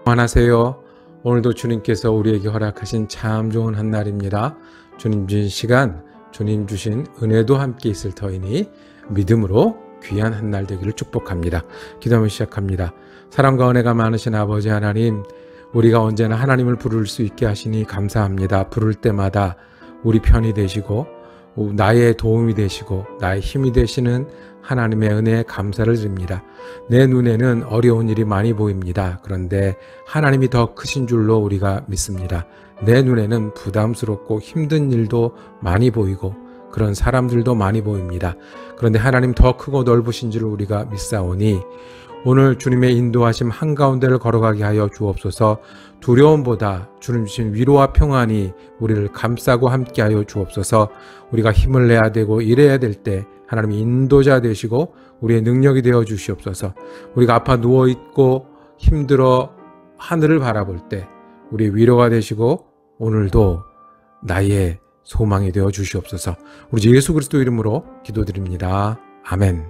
안녕하세요. 오늘도 주님께서 우리에게 허락하신 참 좋은 한 날입니다. 주님 주신 시간, 주님 주신 은혜도 함께 있을 터이니 믿음으로 귀한 한 날 되기를 축복합니다. 기도하며 시작합니다. 사랑과 은혜가 많으신 아버지 하나님, 우리가 언제나 하나님을 부를 수 있게 하시니 감사합니다. 부를 때마다 우리 편이 되시고 나의 도움이 되시고 나의 힘이 되시는 하나님의 은혜에 감사를 드립니다. 내 눈에는 어려운 일이 많이 보입니다. 그런데 하나님이 더 크신 줄로 우리가 믿습니다. 내 눈에는 부담스럽고 힘든 일도 많이 보이고 그런 사람들도 많이 보입니다. 그런데 하나님 더 크고 넓으신 줄 우리가 믿사오니 오늘 주님의 인도하심 한가운데를 걸어가게 하여 주옵소서. 두려움보다 주님 주신 위로와 평안이 우리를 감싸고 함께하여 주옵소서. 우리가 힘을 내야 되고 일해야 될 때 하나님이 인도자 되시고 우리의 능력이 되어 주시옵소서. 우리가 아파 누워있고 힘들어 하늘을 바라볼 때 우리의 위로가 되시고 오늘도 나의 소망이 되어 주시옵소서. 우리 주 예수 그리스도 이름으로 기도드립니다. 아멘.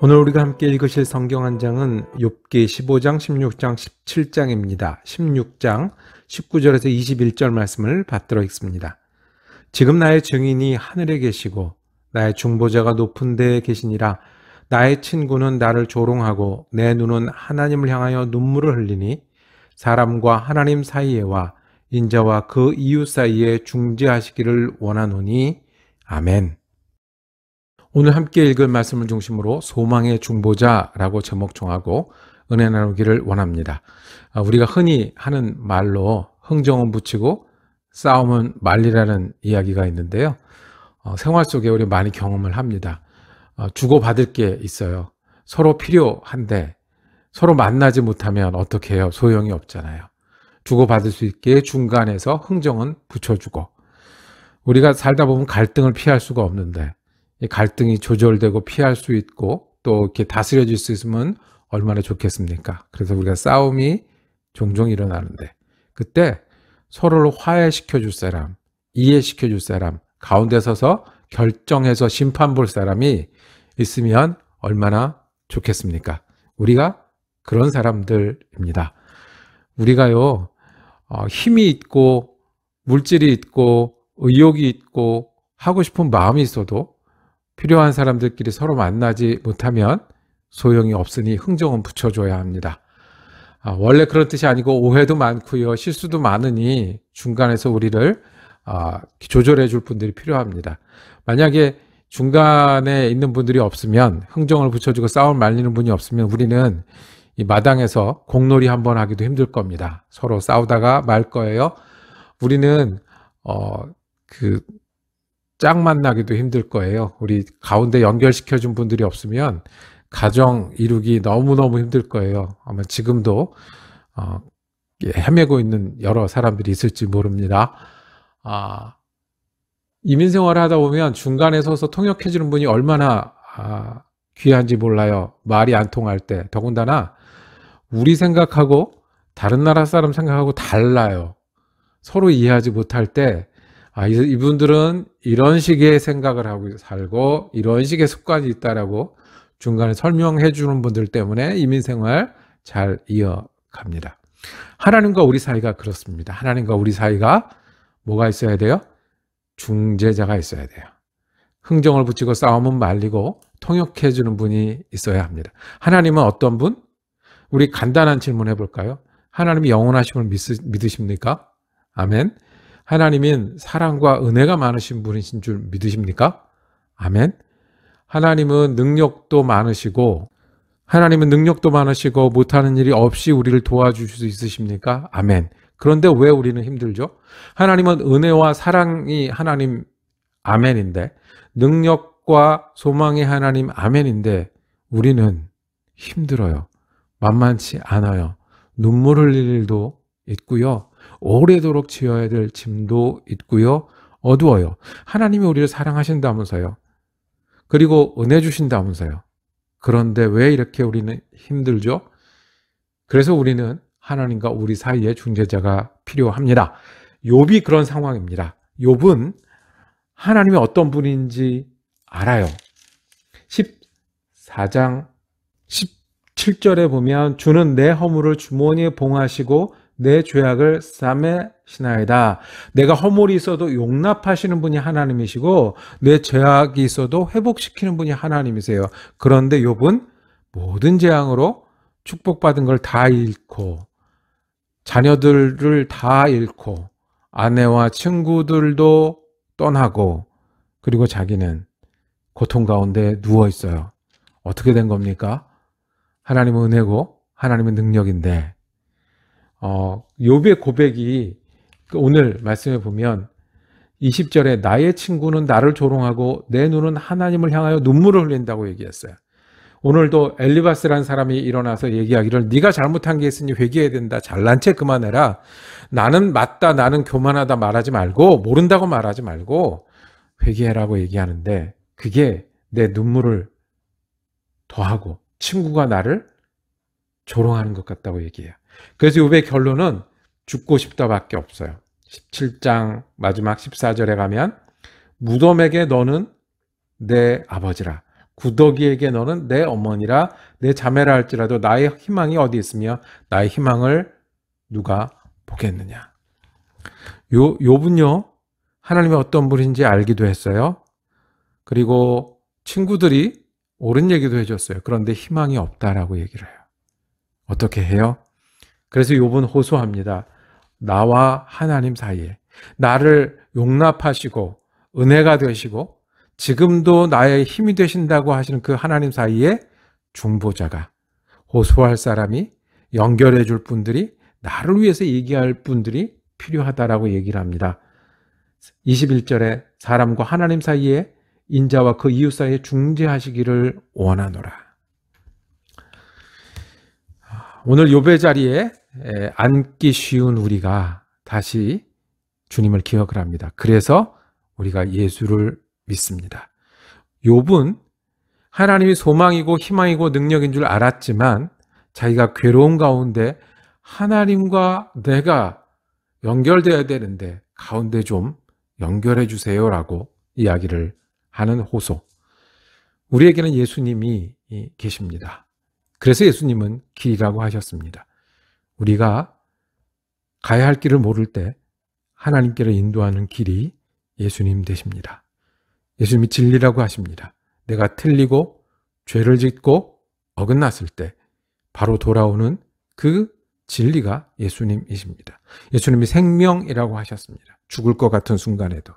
오늘 우리가 함께 읽으실 성경 한 장은 욥기 15장, 16장, 17장입니다. 16장 19절에서 21절 말씀을 받들어 읽습니다. 지금 나의 증인이 하늘에 계시고 나의 중보자가 높은 데에 계시니라. 나의 친구는 나를 조롱하고 내 눈은 하나님을 향하여 눈물을 흘리니 사람과 하나님 사이에와 인자와 그 이웃 사이에 중재하시기를 원하노니. 아멘. 오늘 함께 읽을 말씀을 중심으로 소망의 중보자라고 제목 정하고 은혜 나누기를 원합니다. 우리가 흔히 하는 말로 흥정은 붙이고 싸움은 말리라는 이야기가 있는데요. 생활 속에 우리 많이 경험을 합니다. 주고받을 게 있어요. 서로 필요한데 서로 만나지 못하면 어떻게 해요? 소용이 없잖아요. 주고받을 수 있게 중간에서 흥정은 붙여주고, 우리가 살다 보면 갈등을 피할 수가 없는데 이 갈등이 조절되고 피할 수 있고 또 이렇게 다스려질 수 있으면 얼마나 좋겠습니까? 그래서 우리가 싸움이 종종 일어나는데 그때 서로를 화해시켜 줄 사람, 이해시켜 줄 사람, 가운데 서서 결정해서 심판 볼 사람이 있으면 얼마나 좋겠습니까? 우리가 그런 사람들입니다. 우리가요, 힘이 있고 물질이 있고 의욕이 있고 하고 싶은 마음이 있어도 필요한 사람들끼리 서로 만나지 못하면 소용이 없으니 흥정은 붙여줘야 합니다. 원래 그런 뜻이 아니고 오해도 많고요, 실수도 많으니 중간에서 우리를 조절해 줄 분들이 필요합니다. 만약에 중간에 있는 분들이 없으면, 흥정을 붙여주고 싸움 말리는 분이 없으면 우리는 이 마당에서 공놀이 한번 하기도 힘들 겁니다. 서로 싸우다가 말 거예요. 우리는 짝 만나기도 힘들 거예요. 우리 가운데 연결시켜 준 분들이 없으면 가정 이루기 너무너무 힘들 거예요. 아마 지금도 헤매고 있는 여러 사람들이 있을지 모릅니다. 이민생활을 하다 보면 중간에 서서 통역해 주는 분이 얼마나 귀한지 몰라요. 말이 안 통할 때. 더군다나 우리 생각하고 다른 나라 사람 생각하고 달라요. 서로 이해하지 못할 때 이분들은 이런 식의 생각을 하고 살고 이런 식의 습관이 있다라고 중간에 설명해 주는 분들 때문에 이민생활 잘 이어갑니다. 하나님과 우리 사이가 그렇습니다. 하나님과 우리 사이가 뭐가 있어야 돼요? 중재자가 있어야 돼요. 흥정을 붙이고 싸움은 말리고 통역해 주는 분이 있어야 합니다. 하나님은 어떤 분? 우리 간단한 질문 해볼까요? 하나님이 영원하심을 믿으십니까? 아멘. 하나님은 사랑과 은혜가 많으신 분이신 줄 믿으십니까? 아멘. 하나님은 능력도 많으시고 못하는 일이 없이 우리를 도와주실 수 있으십니까? 아멘. 그런데 왜 우리는 힘들죠? 하나님은 은혜와 사랑이 하나님 아멘인데, 능력과 소망이 하나님 아멘인데 우리는 힘들어요. 만만치 않아요. 눈물 흘릴 일도 있고요, 오래도록 지어야 될 짐도 있고요, 어두워요. 하나님이 우리를 사랑하신다면서요. 그리고 은혜 주신다면서요. 그런데 왜 이렇게 우리는 힘들죠? 그래서 우리는 하나님과 우리 사이에 중재자가 필요합니다. 욥이 그런 상황입니다. 욥은 하나님이 어떤 분인지 알아요. 14장 7절에 보면 주는 내 허물을 주머니에 봉하시고 내 죄악을 쌈에 시나이다. 내가 허물이 있어도 용납하시는 분이 하나님이시고 내 죄악이 있어도 회복시키는 분이 하나님이세요. 그런데 욥은 모든 재앙으로 축복받은 걸 다 잃고 자녀들을 다 잃고 아내와 친구들도 떠나고 그리고 자기는 고통 가운데 누워 있어요. 어떻게 된 겁니까? 하나님은 은혜고 하나님은 능력인데 욥의 고백이 오늘 말씀에 보면 20절에 나의 친구는 나를 조롱하고 내 눈은 하나님을 향하여 눈물을 흘린다고 얘기했어요. 오늘도 엘리바스라는 사람이 일어나서 얘기하기를 네가 잘못한 게 있으니 회개해야 된다. 잘난 체 그만해라. 나는 맞다. 나는 교만하다 말하지 말고 모른다고 말하지 말고 회개해라고 얘기하는데 그게 내 눈물을 더하고 친구가 나를 조롱하는 것 같다고 얘기해요. 그래서 욥의 결론은 죽고 싶다밖에 없어요. 17장 마지막 14절에 가면 무덤에게 너는 내 아버지라 구더기에게 너는 내 어머니라 내 자매라 할지라도 나의 희망이 어디 있으며 나의 희망을 누가 보겠느냐. 욥은요 하나님이 어떤 분인지 알기도 했어요. 그리고 친구들이 옳은 얘기도 해줬어요. 그런데 희망이 없다라고 얘기를 해요. 어떻게 해요? 그래서 욥은 호소합니다. 나와 하나님 사이에 나를 용납하시고 은혜가 되시고 지금도 나의 힘이 되신다고 하시는 그 하나님 사이에 중보자가 호소할 사람이 연결해 줄 분들이 나를 위해서 얘기할 분들이 필요하다라고 얘기를 합니다. 21절에 사람과 하나님 사이에 인자와 그 이웃 사이에 중재하시기를 원하노라. 오늘 욥의 자리에 앉기 쉬운 우리가 다시 주님을 기억을 합니다. 그래서 우리가 예수를 믿습니다. 욥은 하나님이 소망이고 희망이고 능력인 줄 알았지만 자기가 괴로운 가운데 하나님과 내가 연결되어야 되는데 가운데 좀 연결해 주세요라고 이야기를 하는 호소. 우리에게는 예수님이 계십니다. 그래서 예수님은 길이라고 하셨습니다. 우리가 가야 할 길을 모를 때 하나님께로 인도하는 길이 예수님 되십니다. 예수님이 진리라고 하십니다. 내가 틀리고 죄를 짓고 어긋났을 때 바로 돌아오는 그 진리가 예수님이십니다. 예수님이 생명이라고 하셨습니다. 죽을 것 같은 순간에도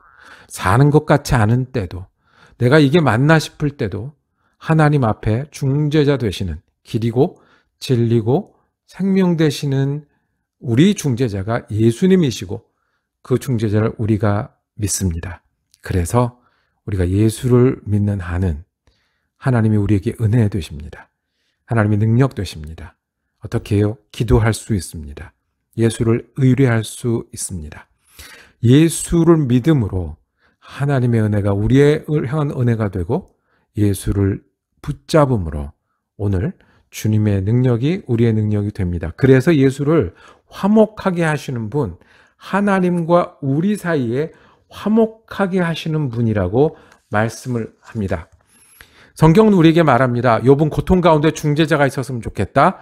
사는 것 같지 않은 때도 내가 이게 맞나 싶을 때도 하나님 앞에 중재자 되시는 길이고 진리고 생명 되시는 우리 중재자가 예수님이시고 그 중재자를 우리가 믿습니다. 그래서 우리가 예수를 믿는 한은 하나님이 우리에게 은혜 되십니다. 하나님이 능력 되십니다. 어떻게 해요? 기도할 수 있습니다. 예수를 의뢰할 수 있습니다. 예수를 믿음으로 하나님의 은혜가 우리의 향한 은혜가 되고 예수를 붙잡음으로 오늘 주님의 능력이 우리의 능력이 됩니다. 그래서 예수를 화목하게 하시는 분, 하나님과 우리 사이에 화목하게 하시는 분이라고 말씀을 합니다. 성경은 우리에게 말합니다. 욥은 고통 가운데 중재자가 있었으면 좋겠다.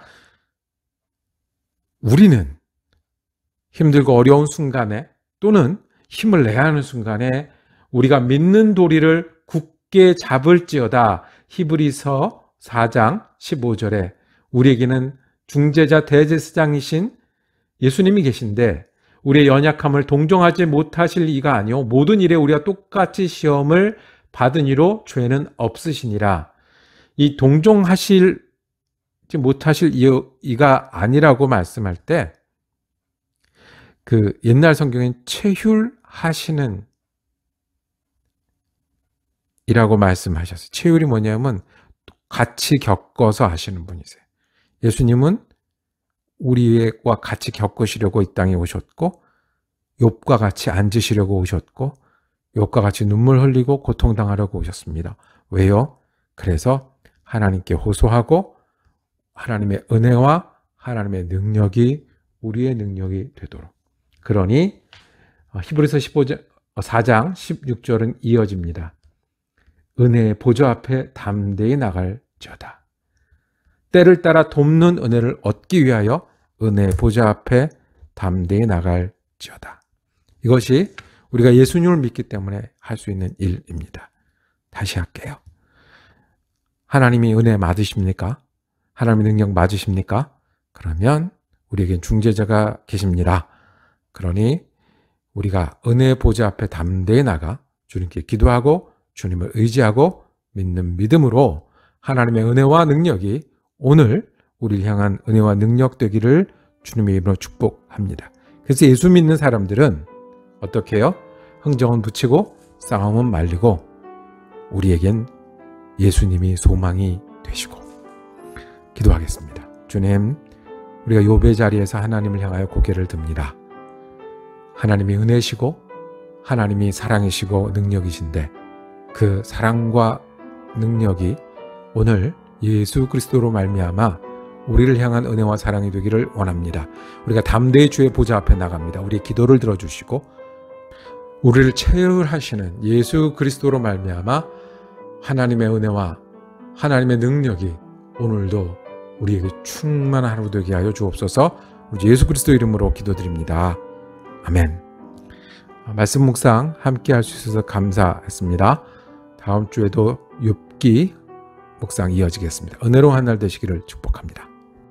우리는 힘들고 어려운 순간에 또는 힘을 내야 하는 순간에 우리가 믿는 도리를 굳게 잡을지어다. 히브리서 4장 15절에 우리에게는 중재자 대제사장이신 예수님이 계신데 우리의 연약함을 동정하지 못하실 이가 아니요 모든 일에 우리가 똑같이 시험을 받은 이로 죄는 없으시니라. 이 동정하실 못하실 이가 아니라고 말씀할 때 그 옛날 성경엔 체휼하시는 이라고 말씀하셨어요. 체휼이 뭐냐면 같이 겪어서 하시는 분이세요. 예수님은 우리와 같이 겪으시려고 이 땅에 오셨고 욥과 같이 앉으시려고 오셨고 욥과 같이 눈물 흘리고 고통당하려고 오셨습니다. 왜요? 그래서 하나님께 호소하고 하나님의 은혜와 하나님의 능력이 우리의 능력이 되도록. 그러니 히브리서 4장 16절은 이어집니다. 은혜의 보좌 앞에 담대히 나갈지어다. 때를 따라 돕는 은혜를 얻기 위하여 은혜 보좌 앞에 담대히 나갈지어다. 이것이 우리가 예수님을 믿기 때문에 할 수 있는 일입니다. 다시 할게요. 하나님이 은혜 맞으십니까? 하나님의 능력 맞으십니까? 그러면 우리에겐 중재자가 계십니다. 그러니 우리가 은혜 보좌 앞에 담대히 나가 주님께 기도하고 주님을 의지하고 믿는 믿음으로 하나님의 은혜와 능력이 오늘 우리를 향한 은혜와 능력 되기를 주님의 이름으로 축복합니다. 그래서 예수 믿는 사람들은 어떻게 해요? 흥정은 붙이고 싸움은 말리고 우리에겐 예수님이 소망이 되시고. 기도하겠습니다. 주님, 우리가 욥의 자리에서 하나님을 향하여 고개를 듭니다. 하나님이 은혜시고 하나님이 사랑이시고 능력이신데 그 사랑과 능력이 오늘 예수 그리스도로 말미암아 우리를 향한 은혜와 사랑이 되기를 원합니다. 우리가 담대히 주의 보좌 앞에 나갑니다. 우리의 기도를 들어주시고 우리를 체휼하시는 예수 그리스도로 말미암아 하나님의 은혜와 하나님의 능력이 오늘도 우리에게 충만한 하루 되게 하여 주옵소서. 우리 예수 그리스도 이름으로 기도드립니다. 아멘. 말씀 묵상 함께 할 수 있어서 감사했습니다. 다음 주에도 욥기 묵상 이어지겠습니다. 은혜로운 한 날 되시기를 축복합니다.